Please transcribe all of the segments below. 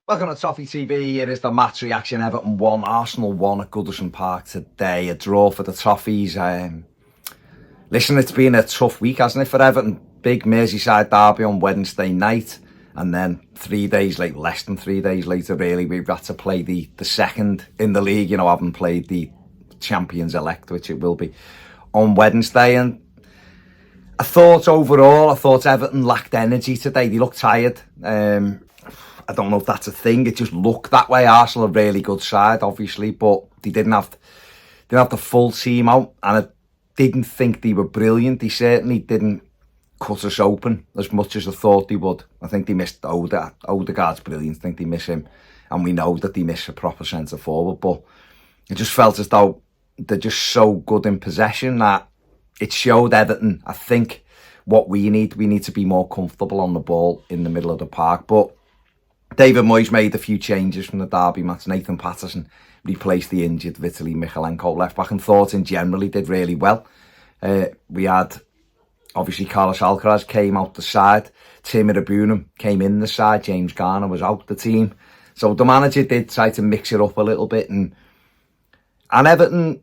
Welcome to Toffee TV. It is the match reaction. Everton won, Arsenal won at Goodison Park today. A draw for the Toffees. Listen, it's been a tough week, hasn't it, for Everton? Big Merseyside derby on Wednesday night. And then 3 days later, less than 3 days later, really, we've got to play the second in the league. You know, having played the champions-elect, which it will be, on Wednesday. And I thought Everton lacked energy today. They looked tired. I don't know if that's a thing. It just looked that way. Arsenal a really good side, obviously, but they didn't have the full team out, and I didn't think they were brilliant. They certainly didn't cut us open as much as I thought they would. I think they missed Odegaard's brilliant. I think they miss him, and we know that they miss a proper centre forward. But it just felt as though they're just so good in possession that it showed Everton, I think, what we need. We need to be more comfortable on the ball in the middle of the park. But David Moyes made a few changes from the derby match. Nathan Patterson replaced the injured Vitaly Mykolenko left back, and Thornton generally did really well. We had, obviously, Carlos Alcaraz came out the side. Tim Iroegbunam came in the side. James Garner was out the team. So the manager did try to mix it up a little bit. And Everton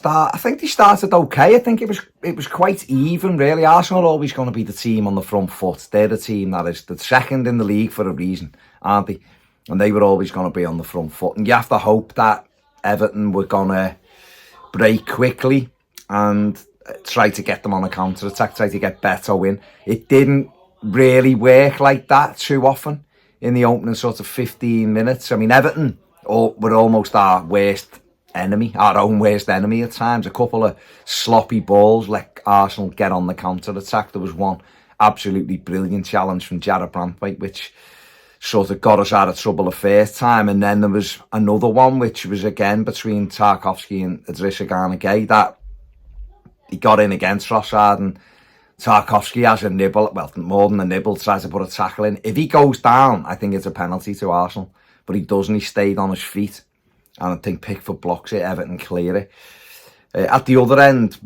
I think they started okay. I think it was quite even, really. Arsenal are always going to be the team on the front foot. They're the team that is the second in the league for a reason, aren't they? And they were always going to be on the front foot. And you have to hope that Everton were going to break quickly and try to get them on a counter-attack, try to get Beto in. It didn't really work like that too often in the opening sort of 15 minutes. I mean, Everton were almost our own worst enemy at times. A couple of sloppy balls let Arsenal get on the counter-attack. There was one absolutely brilliant challenge from Jarrod Branthwaite, which sort of got us out of trouble the first time. And then there was another one, which was again between Tarkowski and Idrissa Gana Gueye, that he got in against Trossard, and Tarkowski has a nibble, well, more than a nibble, tries to put a tackle in. If he goes down, I think it's a penalty to Arsenal, but he doesn't. He stayed on his feet. And I think Pickford blocks it, Everton clear it. At the other end,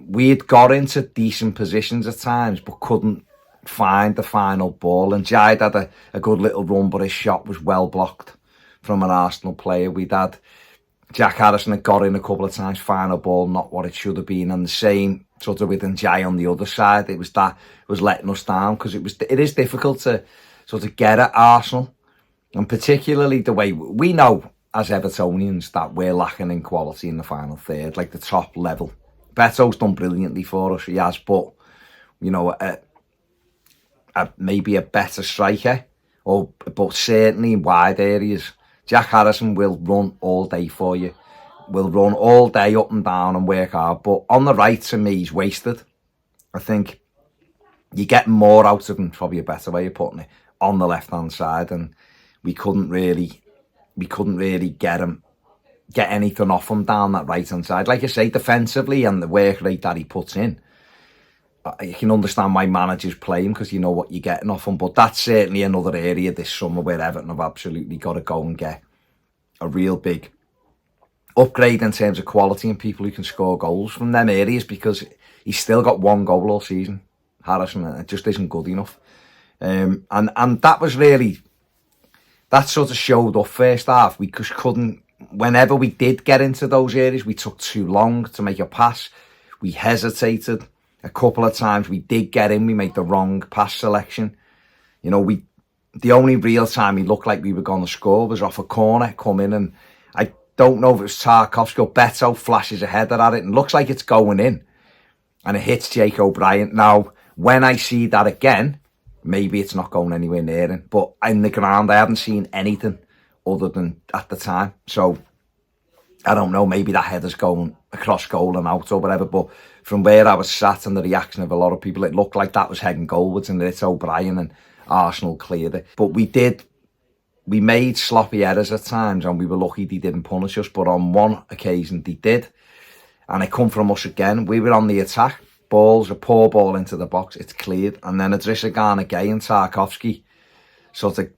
we had got into decent positions at times, but couldn't find the final ball. And Jaid had a good little run, but his shot was well blocked from an Arsenal player. We'd had Jack Harrison had got in a couple of times, final ball, not what it should have been. And the same sort of with Njai on the other side. It was letting us down, because it is difficult to sort of get at Arsenal. And particularly the way we know, as Evertonians, that we're lacking in quality in the final third, like the top level. Beto's done brilliantly for us, he has, but, you know, maybe a better striker, but certainly in wide areas. Jack Harrison will run all day for you, will run all day up and down and work hard, but on the right, to me, he's wasted. I think you get more out of him, probably a better way of putting it, on the left-hand side, and we couldn't really get anything off him down that right-hand side. Like I say, defensively and the work rate that he puts in, you can understand why managers play him, because you know what you're getting off him. But that's certainly another area this summer where Everton have absolutely got to go and get a real big upgrade in terms of quality and people who can score goals from them areas, because he's still got one goal all season, Harrison, and it just isn't good enough. And that was really... That sort of showed up first half. We just couldn't, whenever we did get into those areas, we took too long to make a pass. We hesitated a couple of times. We did get in, we made the wrong pass selection. You know, the only real time we looked like we were going to score was off a corner, come in, and I don't know if it was Tarkowski or Beto flashes a header at it and looks like it's going in, and it hits Jake O'Brien. Now, when I see that again, maybe it's not going anywhere near him. But in the ground, I haven't seen anything other than at the time. So, I don't know, maybe that header's going across goal and out or whatever. But from where I was sat and the reaction of a lot of people, it looked like that was heading goalwards and it's O'Brien, and Arsenal cleared it. But we made sloppy errors at times, and we were lucky they didn't punish us. But on one occasion, they did. And it come from us again. We were on the attack. A poor ball into the box, it's cleared, and then Idrissa Gana Gueye and Tarkowski sort of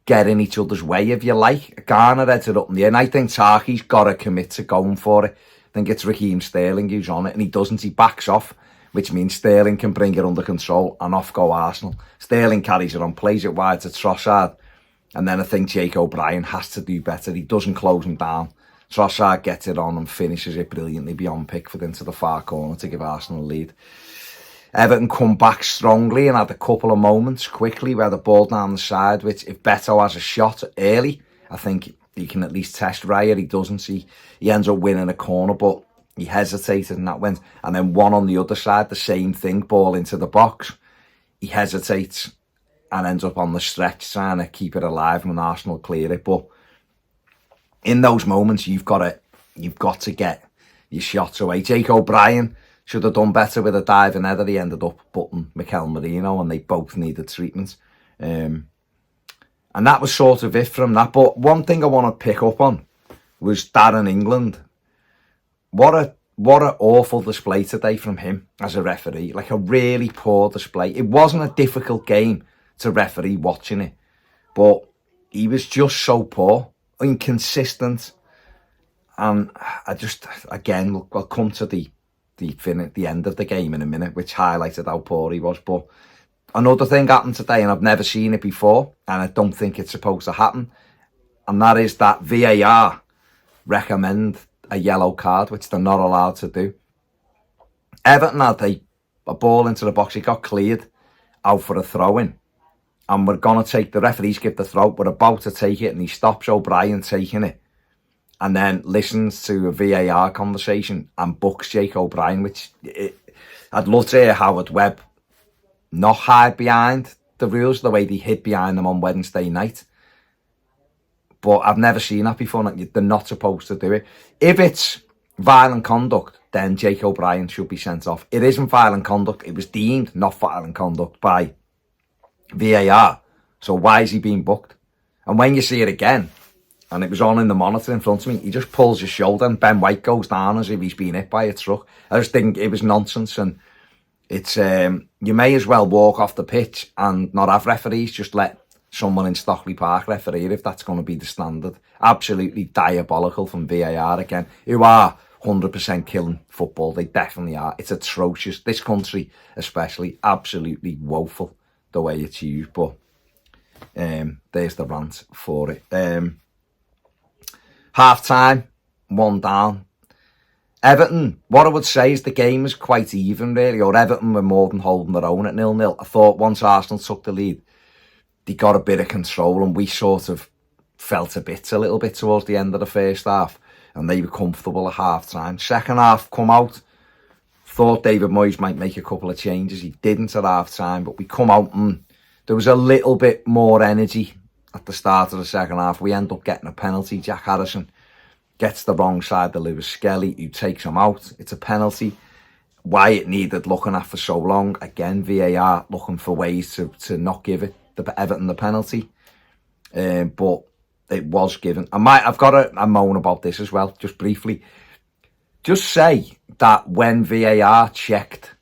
get in each other's way, if you like. Garner heads it up in the air, and I think Tarky's got to commit to going for it. I think it's Raheem Sterling who's on it, and he doesn't. He backs off, which means Sterling can bring it under control and off go Arsenal. Sterling carries it on, plays it wide to Trossard, and then I think Jake O'Brien has to do better. He doesn't close him down. Trossard gets it on and finishes it brilliantly beyond Pickford into the far corner to give Arsenal a lead. Everton come back strongly and had a couple of moments quickly where the ball down the side, which if Beto has a shot early, I think he can at least test Raya. He doesn't. He ends up winning a corner, but he hesitated and that went. And then one on the other side, the same thing, ball into the box. He hesitates and ends up on the stretch trying to keep it alive when Arsenal clear it. But in those moments, you've got to get your shots away. Jake O'Brien should have done better with a diving header. He ended up butting Mikel Merino, and they both needed treatment. And that was sort of it from that. But one thing I want to pick up on was Darren England. What an awful display today from him as a referee. Like a really poor display. It wasn't a difficult game to referee watching it, but he was just so poor, inconsistent. And I just, again, I'll come to the end of the game in a minute, which highlighted how poor he was. But another thing happened today, and I've never seen it before, and I don't think it's supposed to happen, and that is that VAR recommend a yellow card, which they're not allowed to do. Everton had a ball into the box. It got cleared out for a throw-in, and we're going to take, the referees give the throw, we're about to take it, and he stops O'Brien taking it, and then listens to a VAR conversation and books Jake O'Brien, which I'd love to hear Howard Webb not hide behind the rules the way they hid behind them on Wednesday night. But I've never seen that before. They're not supposed to do it. If it's violent conduct, then Jake O'Brien should be sent off. It isn't violent conduct. It was deemed not violent conduct by VAR. So why is he being booked? And when you see it again, and it was on in the monitor in front of me, he just pulls his shoulder and Ben White goes down as if he's been hit by a truck. I just think it was nonsense, and it's you may as well walk off the pitch and not have referees, just let someone in Stockley Park referee if that's going to be the standard. Absolutely diabolical from VAR again, who are 100% killing football. They definitely are. It's atrocious. This country especially, absolutely woeful the way it's used. But there's the rant for it. Half time, 1 down. Everton, what I would say is the game was quite even really, or Everton were more than holding their own at 0-0. I thought once Arsenal took the lead, they got a bit of control, and we sort of felt a little bit towards the end of the first half, and they were comfortable at half time. Second half come out, thought David Moyes might make a couple of changes. He didn't at half time, but we come out and there was a little bit more energy at the start of the second half. We end up getting a penalty. Jack Harrison gets the wrong side of Lewis Skelly, who takes him out. It's a penalty. Why it needed looking at for so long. Again, VAR looking for ways to not give it the Everton the penalty. But it was given. I've got a moan about this as well, just briefly. Just say that when VAR checked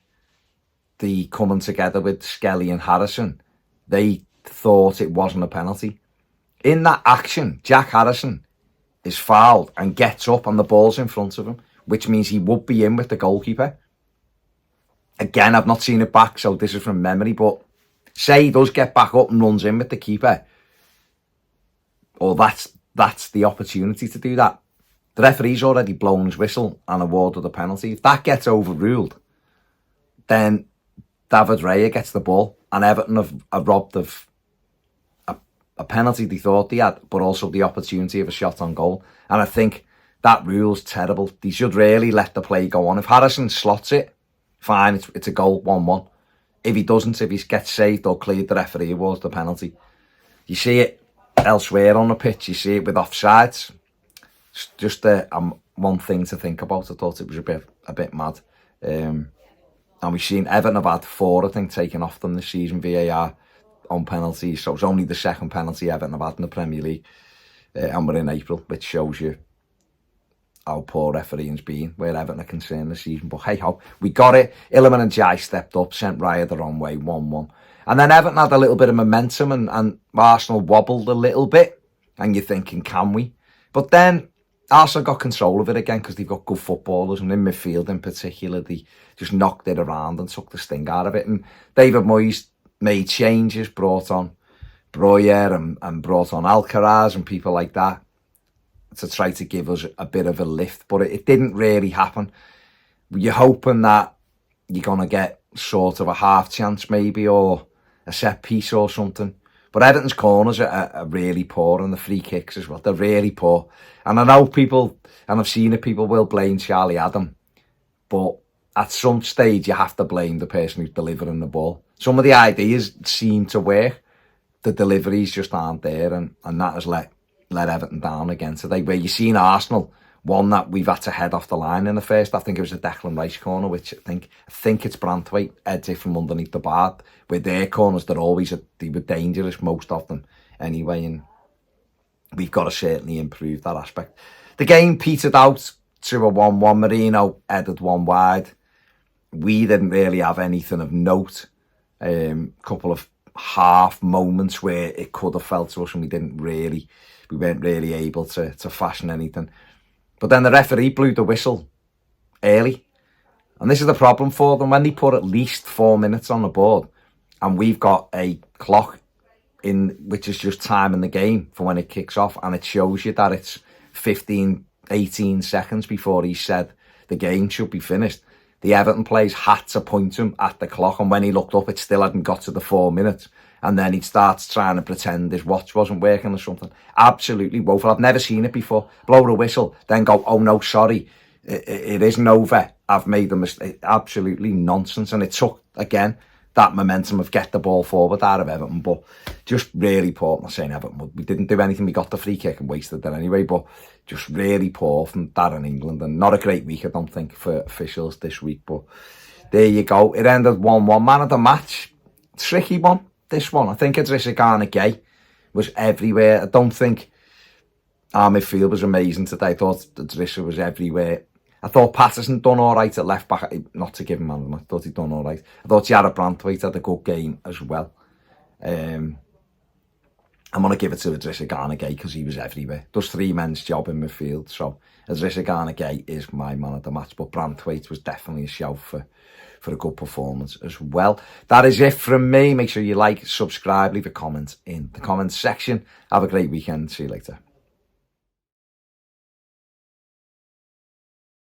the coming together with Skelly and Harrison, they thought it wasn't a penalty. In that action, Jack Harrison is fouled and gets up and the ball's in front of him, which means he would be in with the goalkeeper. Again, I've not seen it back, so this is from memory, but say he does get back up and runs in with the keeper, or that's the opportunity to do that. The referee's already blown his whistle and awarded a penalty. If that gets overruled, then David Raya gets the ball, and Everton have robbed of a penalty they thought they had, but also the opportunity of a shot on goal. And I think that rule's terrible. They should really let the play go on. If Harrison slots it, fine, it's a goal, 1-1. If he doesn't, if he gets saved or cleared, the referee awards the penalty. You see it elsewhere on the pitch. You see it with offsides. It's just one thing to think about. I thought it was a bit mad. And we've seen Everton have had 4, I think, taken off them this season, VAR, on penalties. So it's only the second penalty Everton have had in the Premier League. And we're in April, which shows you how poor refereeing's been, where Everton are concerned this season. But hey ho, we got it. Illiman and Jai stepped up, sent Raya the wrong way, 1-1. And then Everton had a little bit of momentum, and Arsenal wobbled a little bit. And you're thinking, can we? But then Arsenal got control of it again because they've got good footballers, and in midfield in particular, they just knocked it around and took the sting out of it. And David Moyes made changes, brought on Brien and brought on Alcaraz and people like that to try to give us a bit of a lift, but it didn't really happen. You're hoping that you're going to get sort of a half chance maybe, or a set piece or something. But Everton's corners are really poor, and the free kicks as well. They're really poor. And I know people, and I've seen it, people will blame Charlie Adam. But at some stage, you have to blame the person who's delivering the ball. Some of the ideas seem to work. The deliveries just aren't there, and that has let Everton down again today. Where you've seen Arsenal, one that we've had to head off the line in the first. I think it was a Declan Rice corner, which I think it's Branthwaite heads it from underneath the bar. With their corners, they were dangerous, most of them anyway, and we've got to certainly improve that aspect. The game petered out to a 1-1. Marino headed one wide. We didn't really have anything of note. Couple of half moments where it could have felt to us, and we weren't really able to fashion anything. But then the referee blew the whistle early. And this is the problem for them. When they put at least 4 minutes on the board, and we've got a clock in which is just time in the game for when it kicks off, and it shows you that it's 15, 18 seconds before he said the game should be finished. The Everton players had to point him at the clock, and when he looked up, it still hadn't got to the 4 minutes. And then he starts trying to pretend his watch wasn't working or something. Absolutely woeful. I've never seen it before. Blow the whistle, then go, oh no, sorry, it isn't over. I've made a mistake. Absolutely nonsense. And it took, again, that momentum of get the ball forward out of Everton, but just really poor. I'm not saying Everton, we didn't do anything. We got the free kick and wasted that anyway, but just really poor from Darren England, and not a great week, I don't think, for officials this week. But there you go. It ended 1-1. Man of the match, tricky one, this one. I think Idrissa Gay was everywhere. I don't think our midfield was amazing today. I thought Idrissa was everywhere. I thought Patterson done all right at left back. Not to give him man, I thought he'd done all right. I thought Jarrod Branthwaite had a good game as well. I'm going to give it to Idrissa Gay because he was everywhere. Does 3 men's job in midfield. So Idrissa Gay is my man of the match. But Branthwaite was definitely a shout for a good performance as well. That is it from me. Make sure you like, subscribe, leave a comment in the comments section. Have a great weekend. See you later.